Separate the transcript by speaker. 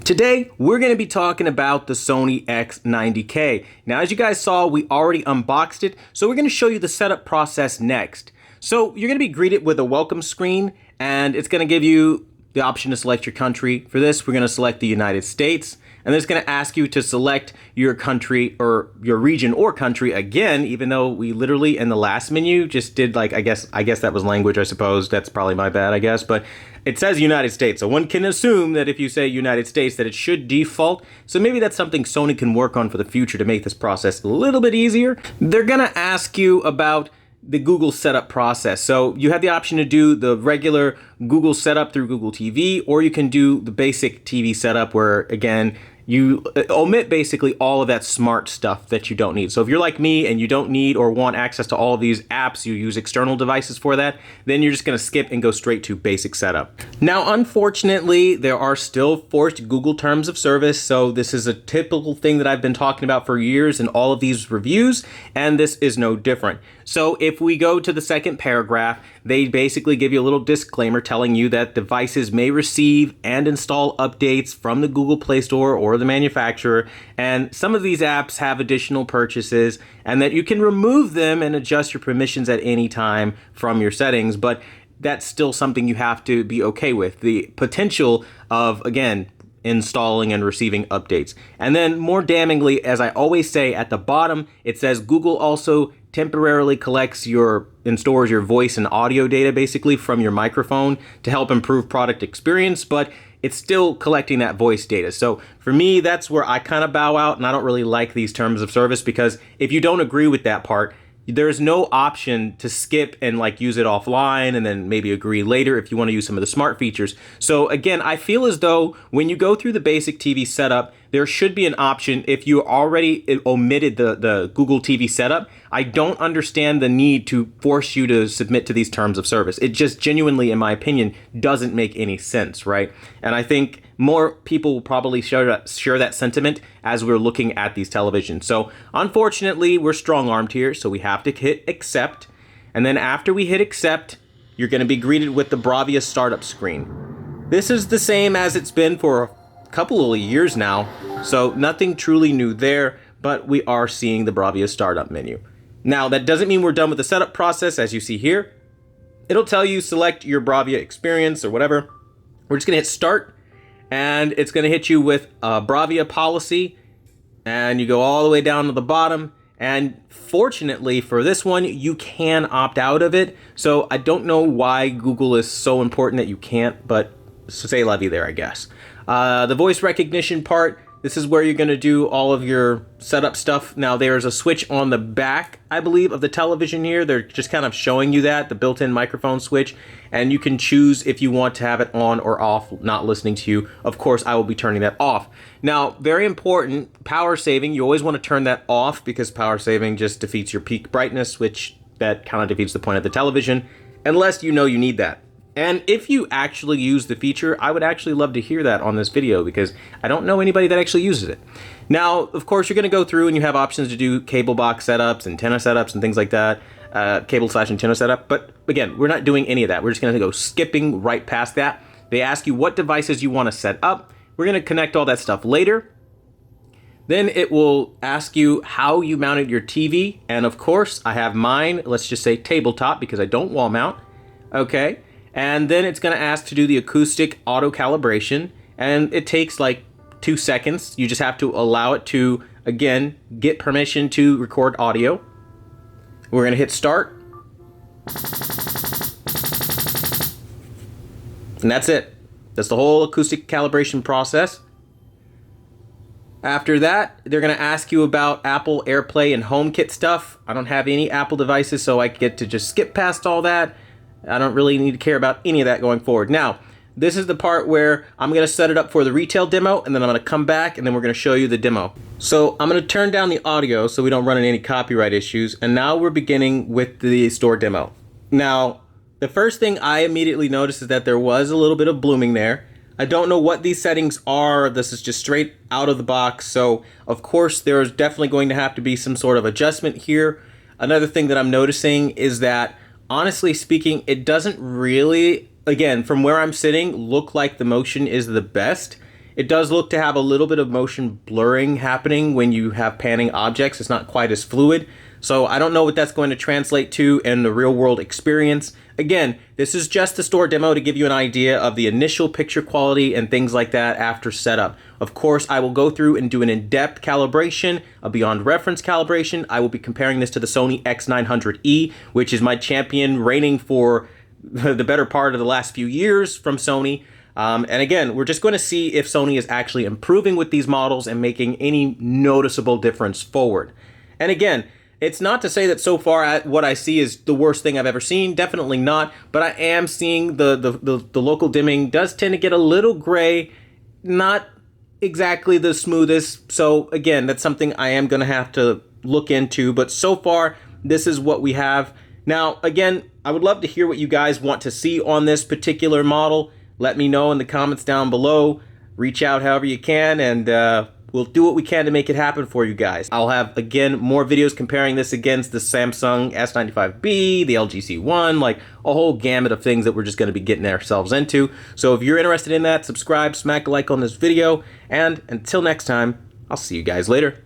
Speaker 1: Today, we're going to be talking about the Sony X90K. Now, as you guys saw, we already unboxed it, so we're going to show you the setup process next. So you're going to be greeted with a welcome screen, and it's going to give you the option to select your country. For this, we're going to select the United States, and then it's going to ask you to select your country or your region or country again, even though we literally in the last menu just did like, I guess that was language, I suppose. That's probably my bad, I guess, but it says United States, so one can assume that if you say United States that it should default. So maybe that's something Sony can work on for the future to make this process a little bit easier. They're going to ask you about the Google setup process. So you have the option to do the regular Google setup through Google TV, or you can do the basic TV setup where, again, you omit basically all of that smart stuff that you don't need. So if you're like me and you don't need or want access to all of these apps, you use external devices for that, then you're just gonna skip and go straight to basic setup. Now, unfortunately, there are still forced Google terms of service. So this is a typical thing that I've been talking about for years in all of these reviews, and this is no different. So if we go to the second paragraph, they basically give you a little disclaimer telling you that devices may receive and install updates from the Google Play Store or the manufacturer, and some of these apps have additional purchases, and that you can remove them and adjust your permissions at any time from your settings, but that's still something you have to be okay with. The potential of, again, installing and receiving updates. And then more damningly, as I always say, at the bottom, it says Google also temporarily collects and stores your voice and audio data basically from your microphone to help improve product experience, but it's still collecting that voice data. So for me, that's where I kind of bow out, and I don't really like these terms of service, because if you don't agree with that part, there's no option to skip and like use it offline and then maybe agree later if you want to use some of the smart features. So again, I feel as though when you go through the basic TV setup, there should be an option if you already omitted the Google TV setup. I don't understand the need to force you to submit to these terms of service. It just genuinely, in my opinion, doesn't make any sense, right? And I think more people will probably share that sentiment as we're looking at these televisions. So unfortunately, we're strong-armed here, so we have to hit accept. And then after we hit accept, you're going to be greeted with the Bravia startup screen. This is the same as it's been for a couple of years now, so nothing truly new there, but we are seeing the Bravia startup menu. Now, that doesn't mean we're done with the setup process. As you see here, it'll tell you select your Bravia experience or whatever. We're just going to hit start, and it's going to hit you with a Bravia policy, and you go all the way down to the bottom. And fortunately for this one, you can opt out of it. So I don't know why Google is so important that you can't, but say la vie there, I guess. The voice recognition part, this is where you're going to do all of your setup stuff. Now, there's a switch on the back, I believe, of the television here. They're just kind of showing you that, the built-in microphone switch, and you can choose if you want to have it on or off, not listening to you. Of course, I will be turning that off. Now, very important, power saving. You always want to turn that off because power saving just defeats your peak brightness, which that kind of defeats the point of the television, unless you know you need that. And if you actually use the feature, I would actually love to hear that on this video because I don't know anybody that actually uses it. Now, of course, you're going to go through and you have options to do cable box setups, antenna setups, and things like that, cable/antenna setup. But again, we're not doing any of that. We're just going to go skipping right past that. They ask you what devices you want to set up. We're going to connect all that stuff later. Then it will ask you how you mounted your TV. And of course, I have mine, let's just say tabletop, because I don't wall mount. Okay. And then it's going to ask to do the acoustic auto calibration, and it takes like 2 seconds. You just have to allow it to, again, get permission to record audio. We're going to hit start. And that's it. That's the whole acoustic calibration process. After that, they're going to ask you about Apple AirPlay and HomeKit stuff. I don't have any Apple devices, so I get to just skip past all that. I don't really need to care about any of that going forward. Now, this is the part where I'm going to set it up for the retail demo, and then I'm going to come back, and then we're going to show you the demo. So I'm going to turn down the audio so we don't run into any copyright issues, and now we're beginning with the store demo. Now, the first thing I immediately noticed is that there was a little bit of blooming there. I don't know what these settings are. This is just straight out of the box, so of course there's definitely going to have to be some sort of adjustment here. Another thing that I'm noticing is that honestly speaking, it doesn't really, again, from where I'm sitting, look like the motion is the best. It does look to have a little bit of motion blurring happening when you have panning objects. It's not quite as fluid. So I don't know what that's going to translate to in the real world experience. Again, this is just a store demo to give you an idea of the initial picture quality and things like that after setup. Of course, I will go through and do an in-depth calibration, a beyond reference calibration. I will be comparing this to the Sony X900E, which is my champion reigning for the better part of the last few years from Sony. And again, we're just going to see if Sony is actually improving with these models and making any noticeable difference forward. And again, it's not to say that so far what I see is the worst thing I've ever seen. Definitely not. But I am seeing the local dimming does tend to get a little gray, not exactly the smoothest. So again, that's something I am going to have to look into. But so far, this is what we have. Now, again, I would love to hear what you guys want to see on this particular model. Let me know in the comments down below. Reach out however you can, and we'll do what we can to make it happen for you guys. I'll have, again, more videos comparing this against the Samsung S95B, the LG C1, like a whole gamut of things that we're just going to be getting ourselves into. So if you're interested in that, subscribe, smack a like on this video, and until next time, I'll see you guys later.